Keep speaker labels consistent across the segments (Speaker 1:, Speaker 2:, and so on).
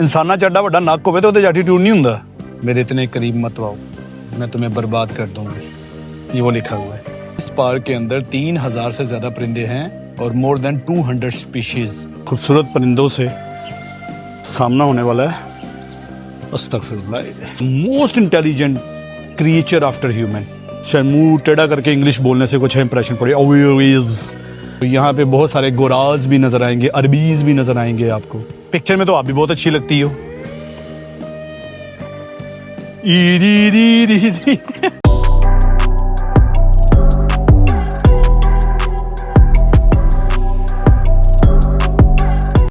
Speaker 1: इंसाना चड्डा वड्डा नक होवे तो ਉਹਦੇ एटीट्यूड नहीं हुंदा। मेरे इतने करीब मत आओ, मैं तुम्हें बर्बाद कर दूंगी, ये वो लिखा हुआ है। इस पार्क के अंदर 3000 से ज्यादा परिंदे हैं और मोर देन 200 स्पीशीज। खूबसूरत परिंदों से सामना होने वाला है। अस्तगफिरुल्लाह। Most intelligent creature after human. शायद मुंह टेढ़ा करके इंग्लिश बोलने से कुछ इंप्रेशन पड़े। यहाँ पे बहुत सारे गोराज भी नजर आएंगे, अरबीज भी नजर आएंगे आपको। पिक्चर में तो आप भी बहुत अच्छी लगती हो।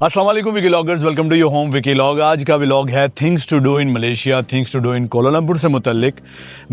Speaker 1: अस्सलाम वालेकुम vloggers, welcome to your home vlog. आज का व्लॉग है things to do in Malaysia, things to do in Kuala Lumpur से मुतल्लिक।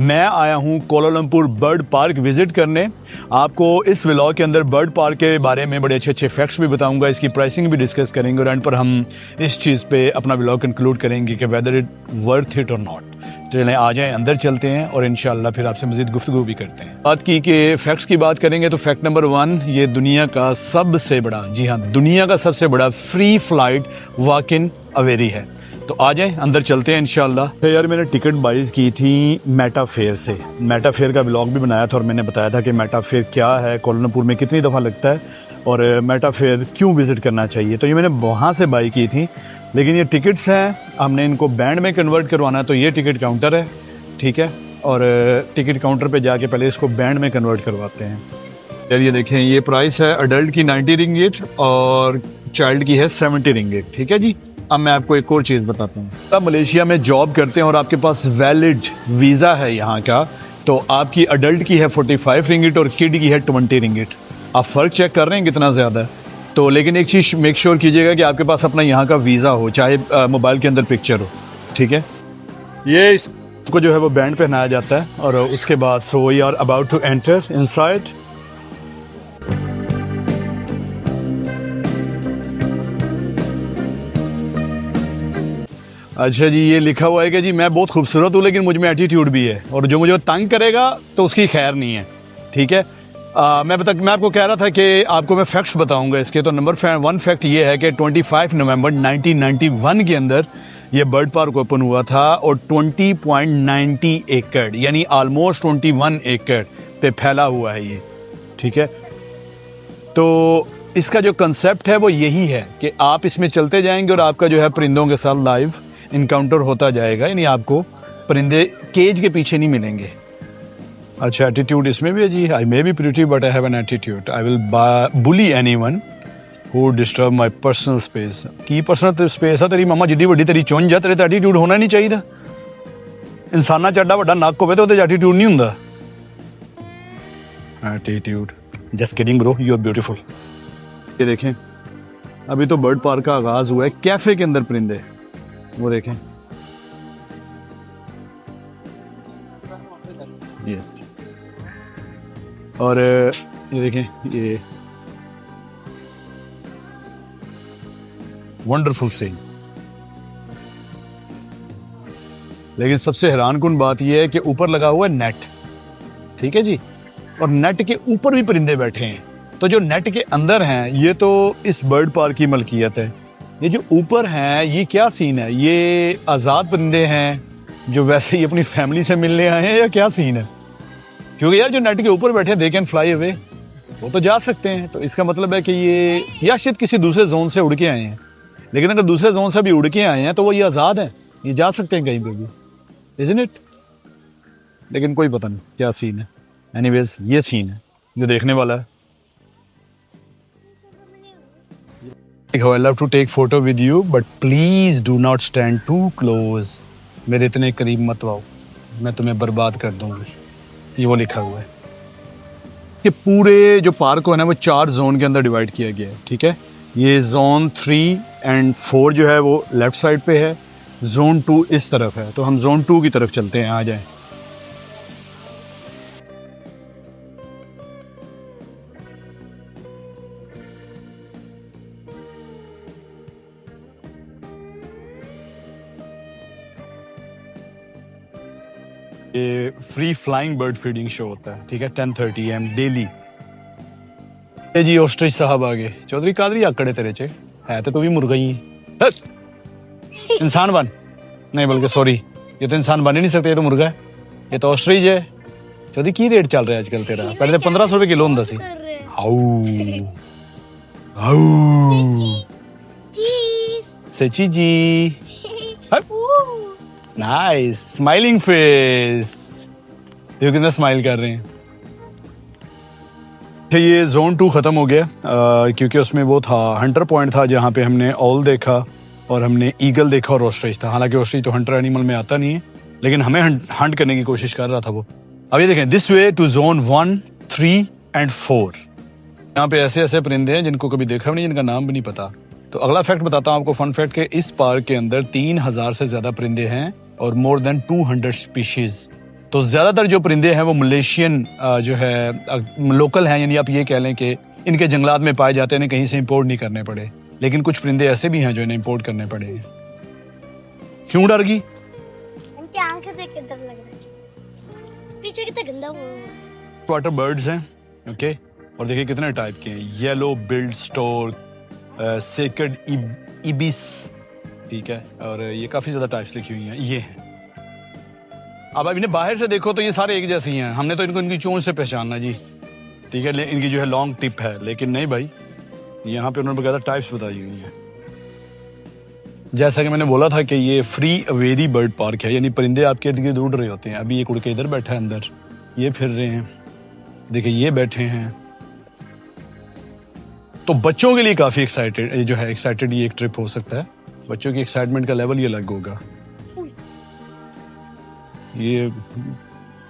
Speaker 1: मैं आया हूँ कोलालमपुर बर्ड पार्क विजिट करने। आपको इस व्लॉग के अंदर बर्ड पार्क के बारे में बड़े अच्छे अच्छे फैक्ट्स भी बताऊंगा, इसकी प्राइसिंग भी डिस्कस करेंगे और एंड पर हम इस चीज़ पे अपना व्लॉग कंक्लूड करेंगे कि वेदर इट वर्थ इट और नॉट। चलें आ जाएं, अंदर चलते हैं और इंशाल्लाह फिर आपसे मज़ीद गुफ्तगू भी करते हैं। बात की कि फैक्ट्स की बात करेंगे तो फैक्ट नंबर 1, ये दुनिया का सबसे बड़ा, जी हाँ दुनिया का सबसे बड़ा फ्री फ्लाइट वॉक इन अवेरी है। तो आ जाएं, अंदर चलते हैं इंशाल्लाह। तो यार मैंने टिकट बाइज की थी मेटा फेयर से। मेटा फेयर का व्लॉग भी बनाया था और मैंने बताया था कि मेटा फेयर क्या है, कोलालमपुर में कितनी दफ़ा लगता है और मेटा फेयर क्यों विज़िट करना चाहिए। तो ये मैंने वहाँ से बाई की थी, लेकिन ये टिकट्स हैं, हमने इनको बैंड में कन्वर्ट करवाना है। तो ये टिकट काउंटर है, ठीक है, और टिकट काउंटर पे जाके पहले इसको बैंड में कन्वर्ट करवाते हैं। यार ये देखें, ये प्राइस है अडल्ट की 90 रिंगिट और चाइल्ड की है 70 रिंगिट, ठीक है जी। अब मैं आपको एक और चीज़ बताता हूँ। आप मलेशिया में जॉब करते हैं और आपके पास वैलिड वीज़ा है यहाँ का, तो आपकी अडल्ट की है 45 रिंगिट और किड की है 20 रिंगिट। आप फ़र्क चेक कर रहे हैं कितना ज़्यादा है। तो लेकिन एक चीज़ मेक श्योर कीजिएगा कि आपके पास अपना यहाँ का वीज़ा हो, चाहे मोबाइल के अंदर पिक्चर हो, ठीक है। ये इसको जो है वो बैंड पहनाया जाता है और उसके बाद so we are about to enter inside. अच्छा जी, ये लिखा हुआ है कि जी मैं बहुत खूबसूरत हूँ लेकिन मुझ में एटीट्यूड भी है और जो मुझे तंग करेगा तो उसकी खैर नहीं है, ठीक है। मैं आपको कह रहा था कि आपको मैं फैक्ट्स बताऊंगा इसके। तो नंबर 1 फैक्ट ये है कि 25 नवंबर 1991 के अंदर ये बर्ड पार्क ओपन हुआ था और 20.90 एकड़ यानी ऑलमोस्ट 21 एकड़ पे फैला हुआ है ये, ठीक है। तो इसका जो कंसेप्ट है वो यही है कि आप इसमें चलते जाएंगे और आपका जो है परिंदों के साथ लाइव इनकाउंटर होता जाएगा, यानी आपको परिंदे केज के पीछे नहीं मिलेंगे। अच्छा, एटीट्यूड इसमें भी है जी। I may be pretty but I have an attitude. I will bully anyone who disturb my personal space. की पर्सनल स्पेस है तेरी मामा जिद्दी वड्डी तेरी चुंझ है, तेरे ते एटीट्यूड होना नहीं चाहिए। इंसाना चड्डा वड्डा नक होवे तो ਉਹਦੇ एटीट्यूड नहीं हुंदा। Attitude, just kidding bro, you are beautiful. ये देखें, अभी तो बर्ड पार्क का आगाज हुआ है। कैफे के अंदर परिंदे, वो देखें ये, और ये देखें ये वंडरफुल सीन। लेकिन सबसे हैरानकुन बात यह है कि ऊपर लगा हुआ है नेट, ठीक है जी, और नेट के ऊपर भी परिंदे बैठे हैं। तो जो नेट के अंदर हैं ये तो इस बर्ड पार्क की मलकियत है। ये जो ऊपर हैं ये क्या सीन है? ये आज़ाद परिंदे हैं जो वैसे ही अपनी फैमिली से मिलने आए हैं या क्या सीन है? क्योंकि यार जो नेट के ऊपर बैठे दे कैन फ्लाई अवे, वो तो जा सकते हैं। तो इसका मतलब है कि ये या शायद किसी दूसरे जोन से उड़ के आए हैं। लेकिन अगर दूसरे जोन से भी उड़ के आए हैं तो वो ये आज़ाद हैं, ये जा सकते हैं कहीं पे भी, इज़न्ट इट? लेकिन कोई पता नहीं क्या सीन है। एनीवेज ये सीन है जो देखने वाला है। I love to take photo with you, but please do not stand too close. मेरे इतने करीब मत आओ, मैं तुम्हें बर्बाद कर दूंगी, ये वो लिखा हुआ है। कि पूरे जो पार्क को है ना वो 4 जोन के अंदर डिवाइड किया गया है, ठीक है। ये जोन 3 और 4 जो है वो लेफ्ट साइड पे है, जोन 2 इस तरफ है। तो हम जोन 2 की तरफ चलते हैं, आ जाएं। ये free flying bird feeding show होता है, ठीक है, 10:30 AM डेली। जी ऑस्ट्रिच साहब आ गए। चौधरी कादरी आकड़े तेरे चे है तो तू भी मुर्गा ही है। इंसान बन, नहीं बल्कि सॉरी, ये तो इंसान बन ही नहीं सकते, ये तो मुर्गा है, ये तो ऑस्ट्रिच है। चौधरी की रेट चल रहा है आजकल तेरा? पहले तो 1500 रुपए किलो होता सी। How how Sachi ji, nice smiling face, देखो कितना स्माइल कर रहे हैं। अच्छा ये जोन 2 खत्म हो गया क्योंकि उसमें वो था हंटर पॉइंट था जहाँ पे हमने ऑल देखा और हमने ईगल देखा और ऑस्ट्रिच था। हालांकि ऑस्ट्रिच तो हंटर एनिमल में आता नहीं है, लेकिन हमें हंट करने की कोशिश कर रहा था वो। अब ये देखें, this way to zone 1, 3 and 4। यहाँ पे ऐसे ऐसे परिंदे हैं जिनको कभी देखा भी नहीं, जिनका नाम भी नहीं पता। तो अगला फैक्ट बताता हूँ आपको, फन फैक्ट के इस पार्क के अंदर 3000 से ज्यादा परिंदे हैं और मोर देन 200 स्पीशीज। तो ज्यादातर जो परिंदे हैं वो मलेशियन जो है लोकल हैं, यानी आप ये कह लें कि इनके जंगलात में पाए जाते हैं, इन्हें कहीं से इंपोर्ट नहीं करने पड़े। लेकिन कुछ परिंदे ऐसे भी हैं जो इन्हें इंपोर्ट करने पड़े हैं। क्यों डर गई?
Speaker 2: उनकी आंखें देख के डर लग रहा है, पीछे कितना गंदा वो।
Speaker 1: वाटर बर्ड्स हैं, ओके, और देखिए कितने टाइप के हैं, yellow build store, sacred ibis, ठीक है, और ये काफी ज्यादा टाइप्स लिखी हुई हैं। ये हैं, अब इन्हें बाहर से देखो तो ये सारे एक जैसी हैं, हमने तो इनको इनकी चोंच से पहचानना जी, ठीक है, इनकी जो है लॉन्ग टिप है, लेकिन नहीं भाई, यहाँ पे उन्होंने बकायदा टाइप्स बताई हुई हैं। जैसा कि मैंने बोला था कि ये फ्री अवेरी बर्ड पार्क है, यानी परिंदे आपके इर्द गिर्द उड़ रहे होते हैं। अभी एक उड़ के इधर बैठा है अंदर, ये फिर रहे हैं, देखिए ये बैठे हैं। तो बच्चों के लिए काफी एक्साइटेड ये एक ट्रिप हो सकता है। बच्चों की एक्साइटमेंट का लेवल ये अलग होगा। ये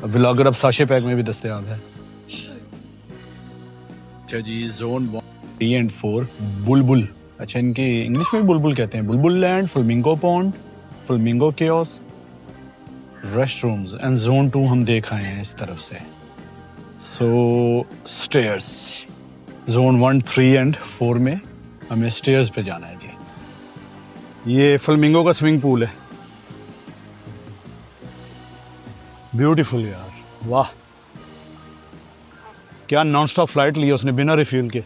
Speaker 1: व्लॉगर अब साशे पैक में भी दस्तयाब है। अच्छा जी, जोन 1, 3 and 4 बुलबुल, अच्छा इनके इंग्लिश में बुलबुल कहते हैं। बुलबुल land, flamingo pond, flamingo kiosk, rest rooms and zone 2 हम देख आए हैं इस तरफ से। सो स्टेयर्स, जोन 1, 3 and 4 में हमें स्टेयर्स पे जाना है जी। ये फ्लेमिंगो का स्विमिंग पूल है, ब्यूटीफुल यार, वाह क्या नॉन स्टॉप फ्लाइट ली उसने बिना रिफ्यूल के।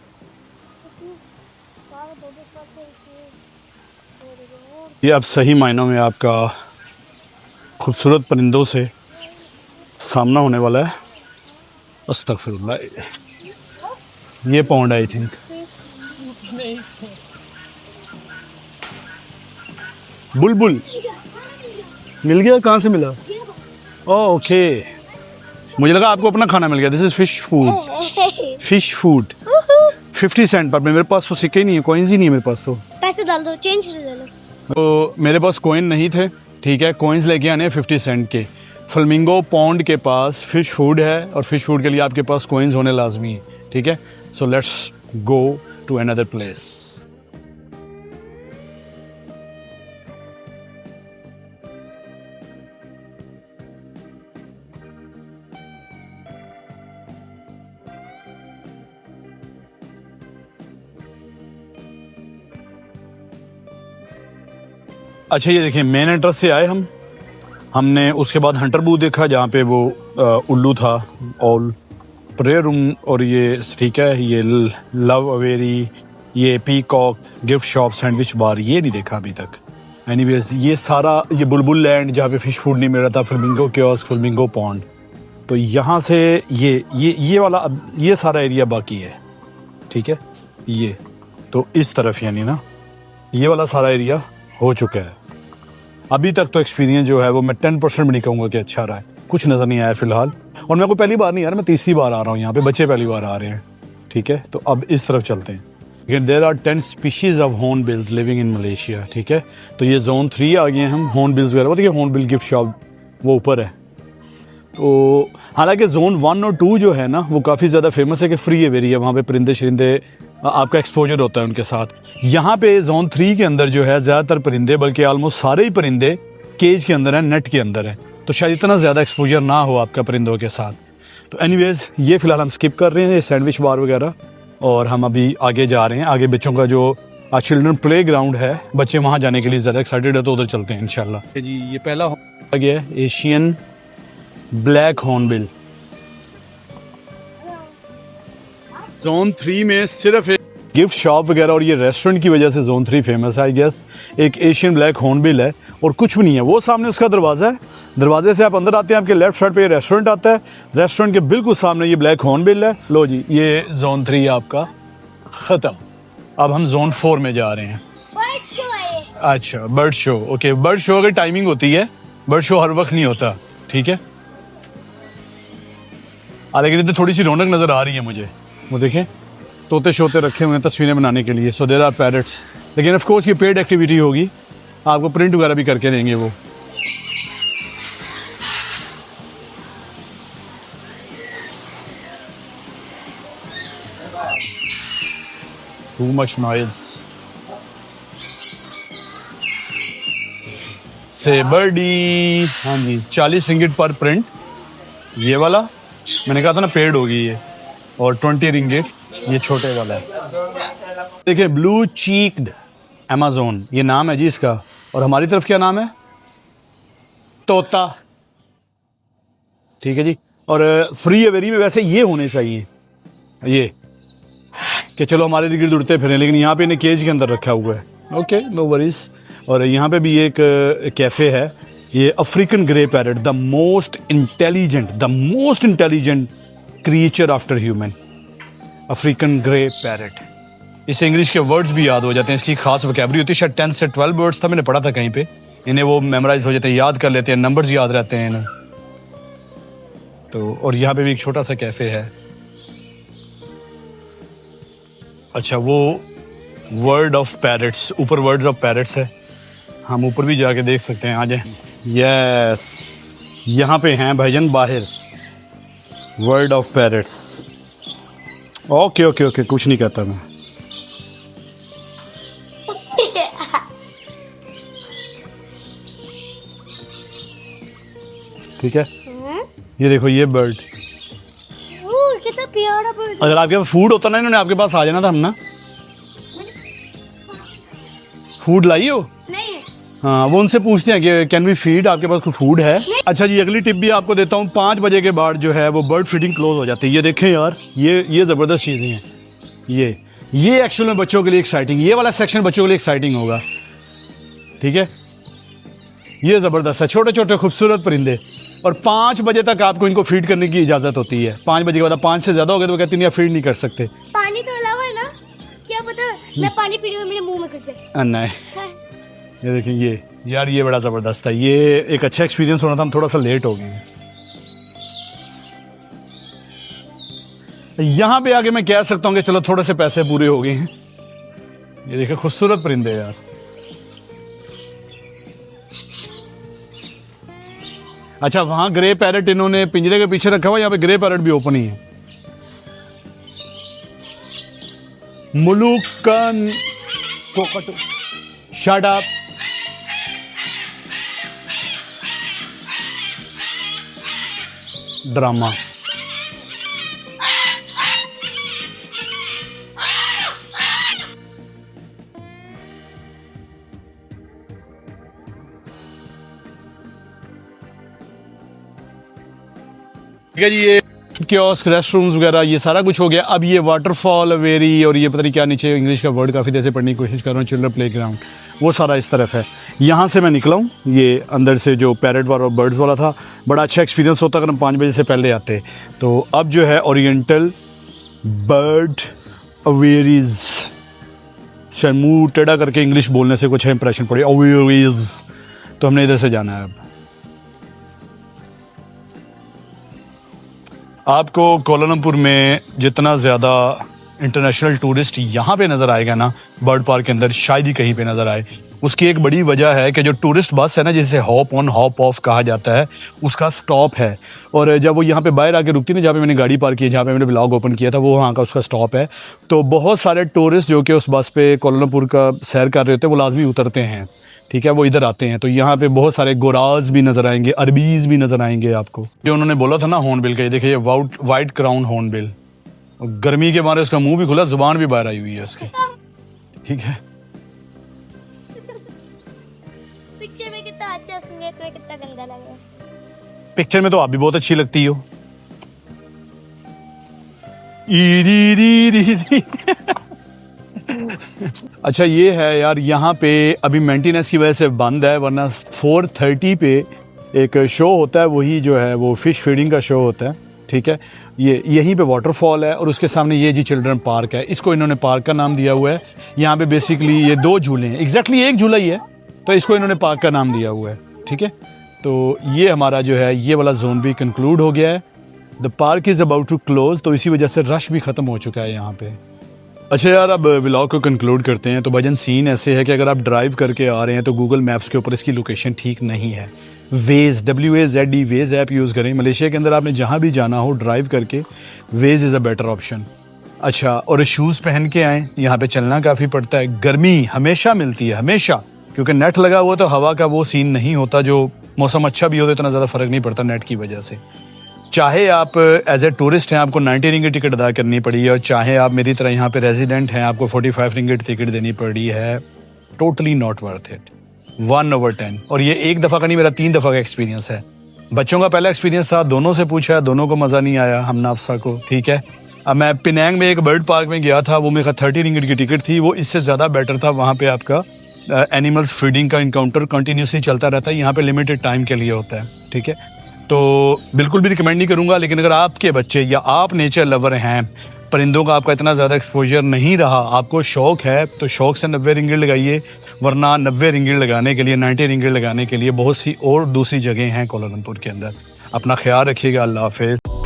Speaker 1: ये अब सही मायनों में आपका खूबसूरत परिंदों से सामना होने वाला है। अस्तगफिरुल्लाह, ये पौंड आई थिंक, बुलबुल मिल गया, कहाँ से मिला? ओके, मुझे लगा आपको अपना खाना मिल गया। This is fish food, fish food 50 cent पर। मेरे पास तो सिक्के ही नहीं है, कॉइन्स ही नहीं है मेरे पास। तो
Speaker 2: पैसे डाल दो, चेंज ले लो।
Speaker 1: तो मेरे पास कॉइन नहीं थे, ठीक है, कॉइन्स लेके आने 50 सेंट के। फ्लेमिंगो पॉन्ड के पास फिश फूड है और फिश फूड के लिए आपके पास कॉइन्स होने लाजमी है, ठीक है। So let's go to another place. अच्छा ये देखिए, मेन एंट्रेंस से आए हमने उसके बाद हंटर बूथ देखा जहाँ पे वो उल्लू था, ऑल प्रेयर रूम, और ये ठीक है, ये लव अवेरी, ये पीकॉक, गिफ्ट शॉप, सैंडविच बार, ये नहीं देखा अभी तक। एनीवेज ये सारा, ये बुलबुल लैंड जहाँ पे फिश फूड नहीं मिल रहा था, फ्लेमिंगो कियोस्क, फ्लेमिंगो पॉन्ड, तो यहाँ से ये वाला, ये सारा एरिया बाकी है, ठीक है। ये तो इस तरफ यानी ना ये वाला सारा एरिया हो चुका है। अभी तक तो एक्सपीरियंस जो है वो मैं 10% भी नहीं कहूँगा कि अच्छा रहा है, कुछ नज़र नहीं आया फिलहाल। और मैं कोई पहली बार नहीं आ रहा, मैं तीसरी बार आ रहा हूँ यहाँ पे, बच्चे पहली बार आ रहे हैं, ठीक है। तो अब इस तरफ चलते हैं। There are 10 species of hornbills living in Malaysia, ठीक है। तो ये जोन 3 आ गए हम, हॉर्नबिल्स वगैरह, देखिए हॉर्नबिल गिफ्ट शॉप वो ऊपर है। तो हालांकि जोन 1 और 2 जो है ना वो काफ़ी ज़्यादा फेमस है कि फ्री एरिया, वहाँ पे परिंदे शरिंदे आपका एक्सपोजर होता है उनके साथ। यहाँ पे जोन 3 के अंदर जो है ज़्यादातर परिंदे, बल्कि ऑलमोस्ट सारे ही परिंदे केज के अंदर हैं, नेट के अंदर हैं, तो शायद इतना ज़्यादा एक्सपोजर ना हो आपका परिंदों के साथ। तो एनीवेज ये फ़िलहाल हम स्किप कर रहे हैं, ये सैंडविच बार वगैरह, और हम अभी आगे जा रहे हैं। आगे बच्चों का जो चिल्ड्रन प्ले ग्राउंड है, बच्चे वहाँ जाने के लिए ज़्यादा एक्साइटेड है, तो उधर चलते हैं इंशाल्लाह जी। ये पहला आ गया है एशियन ब्लैक हॉर्नबिल। जोन 3 में सिर्फ गिफ्ट शॉप वगैरह और ये रेस्टोरेंट की वजह से जोन 3 फेमस है आई गेस। एक एशियन ब्लैक हॉर्नबिल है और कुछ भी नहीं है। वो सामने उसका दरवाज़ा है, दरवाजे से आप अंदर आते हैं, आपके लेफ्ट साइड पे ये रेस्टोरेंट आता है, रेस्टोरेंट के बिल्कुल सामने ये ब्लैक हॉर्नबिल है। लो जी, ये जोन 3 आपका ख़त्म। अब हम जोन 4 में जा रहे हैं।
Speaker 2: बर्ड शो है।
Speaker 1: अच्छा, bird show. Okay, bird show की टाइमिंग होती है, बर्ड शो हर वक्त नहीं होता, ठीक है। लेकिन इधर थोड़ी सी रौनक नज़र आ रही है मुझे। वो देखें, तोते शोते रखे हुए हैं तस्वीरें बनाने के लिए। So there are parrots. लेकिन ऑफ कोर्स ये पेड एक्टिविटी होगी, आपको प्रिंट वगैरह भी करके देंगे वो। Too much noise. Say birdie. हाँ जी, 40 रिंगिट पर प्रिंट। ये वाला मैंने कहा था ना पेड होगी ये, और 20 रिंगिट ये छोटे वाला है। देखिए, ब्लू चीक्ड अमेज़न ये नाम है जी इसका। और हमारी तरफ क्या नाम है? तोता। ठीक है जी। और फ्री एवेरी में वैसे ये होने चाहिए, ये कि चलो हमारे इर्द गिर्द उड़ते फिरें, लेकिन यहाँ पे इन्हें केज के अंदर रखा हुआ है। Okay, no worries. और यहाँ पे भी एक कैफ़े है, ये African grey parrot, the most intelligent creature after human, African grey parrot. इसे इंग्लिश के वर्ड्स भी याद हो जाते हैं, इसकी खास वोकैबुलरी होती है। शायद 10 से 12 वर्ड्स था, मैंने पढ़ा था कहीं पे। इन्हें वो मेमोराइज हो जाते हैं, याद कर लेते हैं, नंबर्स याद रहते हैं इन्हें तो। और यहाँ पे भी एक छोटा सा कैफ़े है। अच्छा, वो वर्ड ऑफ पैरट्स, ऊपर वर्ड ऑफ पैरट्स है, हम ऊपर भी जाके देख सकते हैं। आ जाए। यस, यहाँ पे हैं भाईजान बाहर, word of parrots. Okay okay okay, कुछ नहीं कहता मैं। ठीक है, ये देखो ये बर्ड।
Speaker 2: कितना प्यारा बर्ड।
Speaker 1: अगर आपके पास फूड होता ना, इन्होंने आपके पास आ जाना था हम ना। फूड लाई हो?
Speaker 2: नहीं।
Speaker 1: हाँ, वो उनसे पूछते हैं कि कैन वी फीड, आपके पास कोई फूड है? अच्छा जी, अगली टिप भी आपको देता हूँ। 5 बजे के बाद जो है वो बर्ड फीडिंग क्लोज हो जाती है। ये देखें यार, ये ज़बरदस्त चीज़ें हैं। ये एक्चुअल में बच्चों के लिए एक्साइटिंग, ये वाला सेक्शन बच्चों के लिए एक्साइटिंग होगा। ठीक है, ये ज़बरदस्त है, छोटे छोटे खूबसूरत परिंदे। और 5 बजे तक आपको इनको फीड करने की इजाज़त होती है। 5 बजे के बाद 5 से ज़्यादा हो गए तो वो कहती नहीं, आप फीड नहीं कर सकते।
Speaker 2: पानी तो अलावा है ना, क्या पता मैं पानी पी रही हूँ, मेरे मुंह में घुस जाए।
Speaker 1: नहीं, ये देखिए, ये यार ये बड़ा ज़बरदस्त है। ये एक अच्छा एक्सपीरियंस होना था, हम थोड़ा सा लेट हो गए। यहाँ पे आके मैं कह सकता हूँ कि चलो थोड़े से पैसे पूरे हो गए हैं। ये देखिए, खूबसूरत परिंदे यार। अच्छा, वहाँ ग्रे पैरट इन्होंने पिंजरे के पीछे रखा हुआ, यहाँ पे ग्रे पैरट भी ओपन ही है। मुलुकन शट अप। ड्रामा। ठीक है जी, ये कियोस्क, रेस्टरूम्स वगैरह ये सारा कुछ हो गया। अब ये वाटरफॉल, वेरी, और ये पता नहीं क्या नीचे इंग्लिश का वर्ड काफ़ी देर से पढ़ने की कोशिश कर रहा हूँ, चिल्ड्रन प्ले ग्राउंड, वो सारा इस तरफ है। यहाँ से मैं निकला हूँ, ये अंदर से जो पैरट वाला और बर्ड्स वाला था, बड़ा अच्छा एक्सपीरियंस होता अगर हम 5 बजे से पहले आते। तो अब जो है ओरिएंटल बर्ड अवेरीज, शायद मुँह टेढ़ा करके इंग्लिश बोलने से कुछ इंप्रेशन पड़ी, अवेरीज। तो हमने इधर से जाना है। अब आपको कोलालमपुर में जितना ज़्यादा इंटरनेशनल टूरिस्ट यहाँ पे नज़र आएगा ना, बर्ड पार्क के अंदर शायद ही कहीं पे नज़र आए। उसकी एक बड़ी वजह है कि जो टूरिस्ट बस है ना, जिसे हॉप ऑन हॉप ऑफ कहा जाता है, उसका स्टॉप है। और जब वो यहाँ पे बाहर आके रुकती है, जहाँ पे मैंने गाड़ी पार्क की, जहाँ पे मैंने ब्लॉग ओपन किया था, वो वहाँ का उसका स्टॉप है। तो बहुत सारे टूरिस्ट जो कि उस बस पे कोलालमपुर का सैर कर रहे होते हैं, वो लाजमी उतरते हैं। ठीक है, वो इधर आते हैं। तो यहाँ पे बहुत सारे गोराज भी नज़र आएंगे, अरबीज़ भी नज़र आएंगे आपको। जो उन्होंने बोला था ना हॉर्नबिल का, ये देखिए, वाइट क्राउन हॉर्नबिल। गर्मी के मारे उसका मुंह भी खुला, जुबान भी बाहर आई हुई है उसकी। ठीक है,
Speaker 2: पिक्चर में कितना अच्छा, असलियत में कितना गंदा लग रहा है।
Speaker 1: पिक्चर में तो आप भी बहुत अच्छी लगती हो। ई री री री री। अच्छा ये है यार, यहाँ पे अभी मेंटेनेंस की वजह से बंद है, वरना 4:30 पे एक शो होता है, वही जो है वो फ़िश फीडिंग का शो होता है, ठीक है। ये यहीं पे वाटरफॉल है और उसके सामने ये जी चिल्ड्रन पार्क है, इसको इन्होंने पार्क का नाम दिया हुआ है। यहाँ पे बेसिकली ये 2 झूले हैं, एग्जैक्टली एक झूला ही है, तो इसको इन्होंने पार्क का नाम दिया हुआ है, ठीक है। तो ये हमारा जो है ये वाला जोन भी कंक्लूड हो गया है। The park is about to close, तो इसी वजह से रश भी ख़त्म हो चुका है यहाँ पे। अच्छा यार, अब व्लॉग को कंक्लूड करते हैं। तो भाईजान सीन ऐसे है कि अगर आप ड्राइव करके आ रहे हैं तो गूगल मैप्स के ऊपर इसकी लोकेशन ठीक नहीं है। Waze WAZE Waze app use करें। मलेशिया के अंदर आपने जहाँ भी जाना हो ड्राइव करके, Waze is a better option. अच्छा, और शूज़ पहन के आएँ, यहाँ पे चलना काफ़ी पड़ता है, गर्मी हमेशा मिलती है, हमेशा, क्योंकि नेट लगा हुआ तो हवा का वो सीन नहीं होता, जो मौसम अच्छा भी हो तो इतना ज़्यादा फ़र्क नहीं पड़ता नेट की वजह से। चाहे आप एज ए टूरिस्ट हैं, आपको 90 रिंगिट टिकट अदा करनी पड़ी है, और चाहे आप मेरी तरह यहाँ पे रेजिडेंट हैं, आपको 45 रिंगिट टिकट देनी पड़ी है, टोटली नॉट वर्थ इट। 1/10। और ये एक दफ़ा का नहीं, मेरा 3 दफ़ा का एक्सपीरियंस है। बच्चों का पहला एक्सपीरियंस था, दोनों से पूछा, दोनों को मज़ा नहीं आया, हम नाफसा को, ठीक है। अब मैं पिनांग में एक बर्ड पार्क में गया था, वो मेरा 30 रिंगिट की टिकट थी, वो इससे ज़्यादा बेटर था। वहाँ पे आपका एनिमल्स फीडिंग का इनकाउंटर कंटिन्यूसली चलता रहता है, यहाँ पे लिमिटेड टाइम के लिए होता है, ठीक है। तो बिल्कुल भी रिकमेंड नहीं करूँगा, लेकिन अगर आपके बच्चे या आप नेचर लवर हैं, परिंदों का आपका इतना ज़्यादा एक्सपोजर नहीं रहा, आपको शौक़ है, तो शौक़ से 90 रिंगिट लगाइए, वरना 90 रिंगिट लगाने के लिए, 90 रिंगिट लगाने के लिए बहुत सी और दूसरी जगह हैं कोलालमपुर के अंदर। अपना ख्याल रखिएगा। अल्लाह हाफ़िज़।